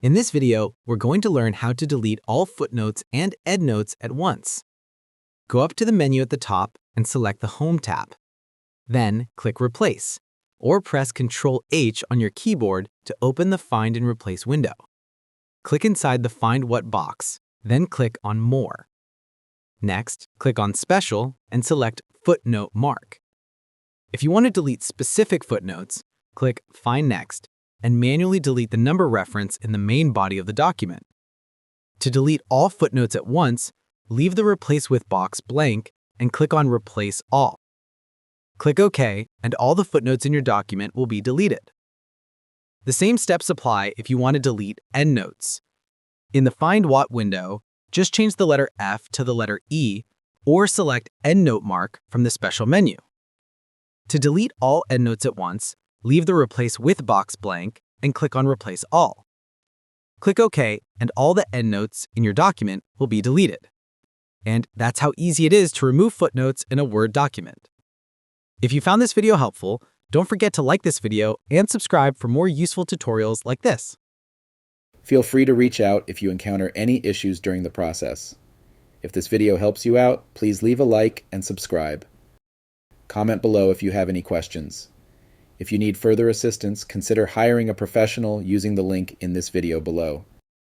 In this video, we're going to learn how to delete all footnotes and endnotes at once. Go up to the menu at the top and select the Home tab. Then click Replace, or press Ctrl-H on your keyboard to open the Find and Replace window. Click inside the Find What box, then click on More. Next, click on Special and select Footnote Mark. If you want to delete specific footnotes, click Find Next and manually delete the number reference in the main body of the document. To delete all footnotes at once, leave the Replace With box blank and click on Replace All. Click OK, and all the footnotes in your document will be deleted. The same steps apply if you want to delete endnotes. In the Find What window, just change the letter F to the letter E or select Endnote Mark from the special menu. To delete all endnotes at once, leave the Replace With box blank and click on Replace All. Click OK, and all the endnotes in your document will be deleted. And that's how easy it is to remove footnotes in a Word document. If you found this video helpful, don't forget to like this video and subscribe for more useful tutorials like this. Feel free to reach out if you encounter any issues during the process. If this video helps you out, please leave a like and subscribe. Comment below if you have any questions. If you need further assistance, consider hiring a professional using the link in this video below.